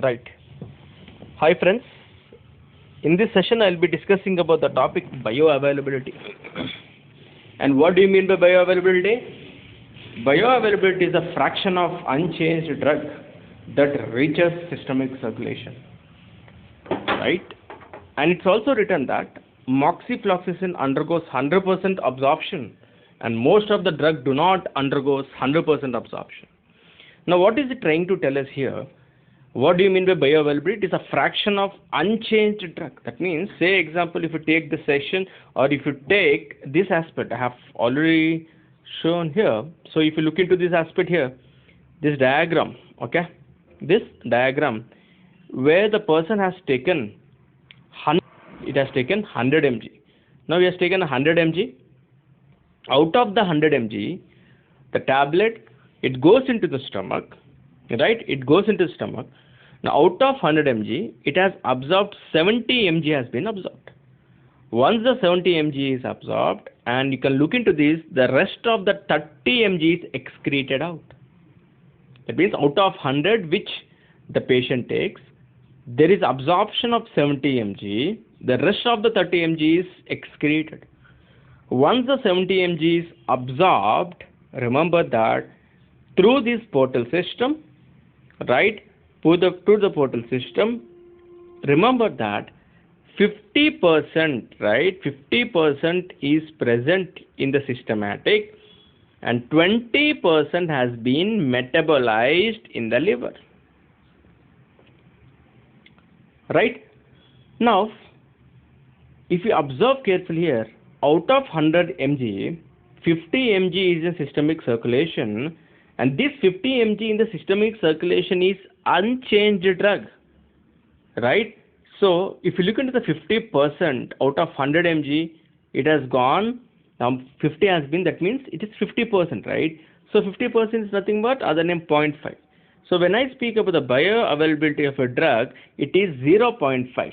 Right. Hi friends. In this session I'll be discussing about the topic bioavailability. And what do you mean by bioavailability? Bioavailability is a fraction of unchanged drug that reaches systemic circulation. Right? And it's also written that moxifloxacin undergoes 100% absorption and most of the drug do not undergoes 100% absorption. Now what is it trying to tell us here? What do you mean by bioavailability? It is a fraction of unchanged drug. That means, say example, if you take this section or if you take this aspect, I have already shown here. So if you look into this aspect here, this diagram, okay, this diagram where the person has taken 100, it has taken 100 mg. Now he has taken 100 mg. Out of the 100 mg, the tablet, it goes into the stomach, right? It goes into the stomach. Now out of 100 mg, it has absorbed 70 mg has been absorbed. Once the 70 mg is absorbed, and you can look into this, the rest of the 30 mg is excreted out. That means out of 100 which the patient takes, there is absorption of 70 mg, the rest of the 30 mg is excreted. Once the 70 mg is absorbed, remember that through this portal system, right, through the portal system, remember that 50%, right, 50% is present in the systematic and 20% has been metabolized in the liver. Right? Now, if you observe carefully here, out of 100 mg, 50 mg is in systemic circulation, and this 50 mg in the systemic circulation is unchanged drug, right? So if you look into the 50% out of 100 mg, it has gone, now 50 has been, that means it is 50%, right? So 50% is nothing but other than 0.5. So when I speak about the bioavailability of a drug, it is 0.5,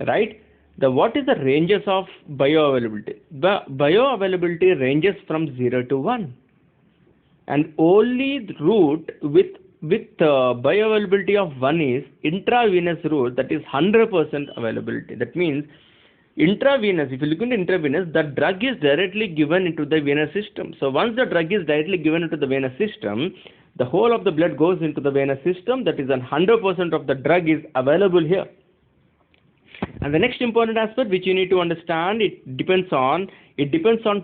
right? What is the ranges of bioavailability? The bioavailability ranges from 0 to 1. And only the route with bioavailability of 1 is intravenous route, that is 100% availability. That means intravenous, if you look into intravenous, the drug is directly given into the venous system. So once the drug is directly given into the venous system, the whole of the blood goes into the venous system, that is 100% of the drug is available here. And the next important aspect which you need to understand, it depends on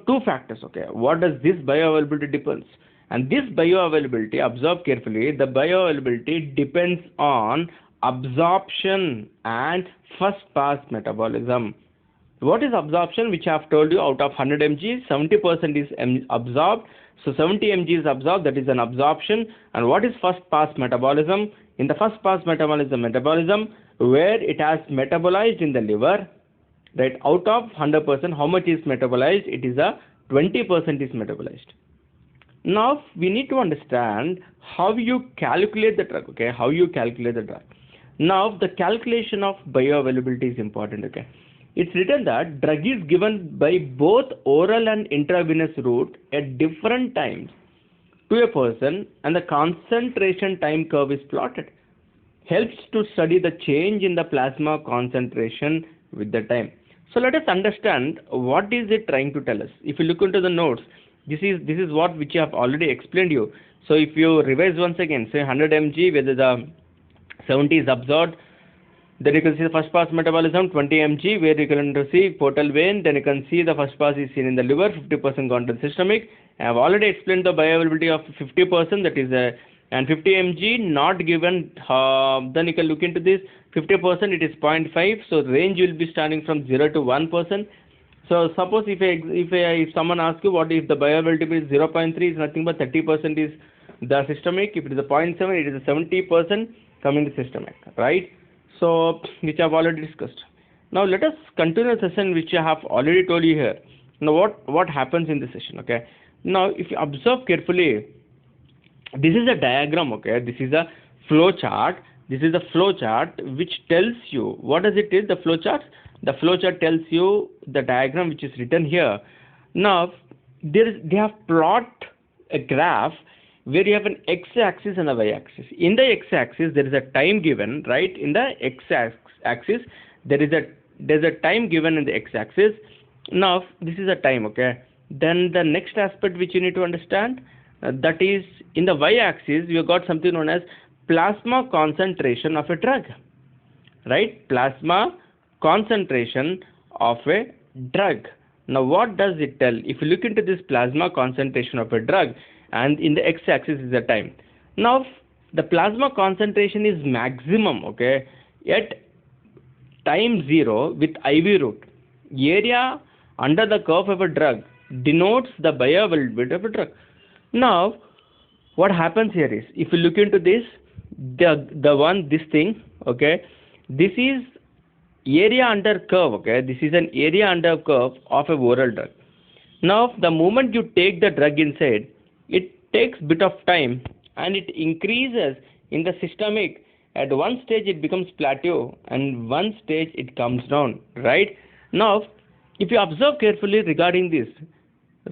two factors, okay? What does this bioavailability depends? And this bioavailability, observe carefully, the bioavailability depends on absorption and first pass metabolism. What is absorption? Which I have told you, out of 100 mg, 70% is absorbed. So 70 mg is absorbed, that is an absorption. And what is first pass metabolism? In the first pass metabolism, where it has metabolized in the liver, right? Out of 100%, how much is metabolized? It is a 20% is metabolized. Now we need to understand how you calculate the drug, okay? How you calculate the drug. Now the calculation of bioavailability is important, okay? It's written that drug is given by both oral and intravenous route at different times to a person, and the concentration time curve is plotted. Helps to study the change in the plasma concentration with the time. So let us understand what is it trying to tell us. If you look into the notes, this is what which I have already explained you. So if you revise once again, say 100 mg, whether the 70 is absorbed, then you can see the first pass metabolism 20 mg, where you can see portal vein, then you can see the first pass is seen in the liver, 50% gone to the systemic. I have already explained the bioavailability of 50%, that is and 50 mg not given, then you can look into this 50%, it is 0.5, so range will be starting from 0 to 1%. So suppose if someone asks you what if the bioavailability is 0.3, is nothing but 30% is the systemic. If it is a 0.7, it is a 70% coming to systemic, right? So which I have already discussed. Now let us continue the session which I have already told you here. Now what happens in this session, okay? Now if you observe carefully, this is a diagram, okay? This is a flow chart. This is a flow chart which tells you, what does it is, the flow chart? The flow chart tells you the diagram which is written here. Now they have plot a graph where you have an x-axis and a y-axis. In the x-axis, there is a time given, right? In the x-axis, there's a time given in the x-axis. Now, this is a time, okay? Then the next aspect which you need to understand, that is in the y-axis, you got something known as plasma concentration of a drug, right? Plasma concentration of a drug. Now, what does it tell? If you look into this plasma concentration of a drug, and in the x-axis is the time. Now, the plasma concentration is maximum, okay, at time 0 with IV route. Area under the curve of a drug denotes the bioavailability of a drug. Now, what happens here is, if you look into this, this thing, okay, this is area under curve, okay, this is an area under curve of a oral drug. Now, the moment you take the drug inside, it takes bit of time and it increases in the systemic. At one stage it becomes plateau and one stage it comes down, right? Now, if you observe carefully regarding this,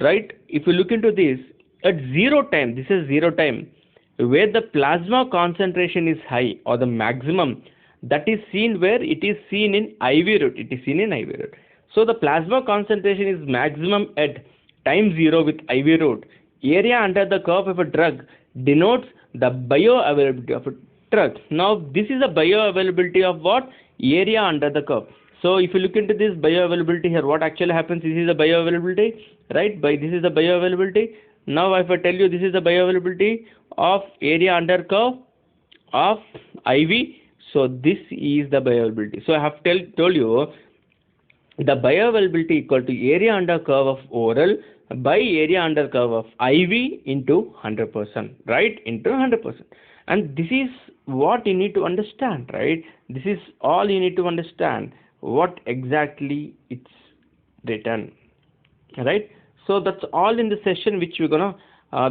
right, if you look into this, at zero time, this is zero time, where the plasma concentration is high or the maximum, that is seen where it is seen in IV route. It is seen in IV route. So the plasma concentration is maximum at time 0 with IV route. Area under the curve of a drug denotes the bioavailability of a drug. Now, this is the bioavailability of what? Area under the curve. So, if you look into this bioavailability here, what actually happens? This is the bioavailability, right? This is the bioavailability. Now, if I tell you this is the bioavailability of area under curve of IV, so this is the bioavailability. So, I have told you the bioavailability equal to area under curve of oral by area under curve of IV into 100%, right? Into 100%. And this is what you need to understand, right? This is all you need to understand, what exactly it's written, right? So that's all in the session which we're gonna,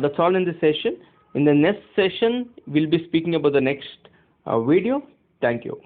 that's all in the session. In the next session, we'll be speaking about the next video. Thank you.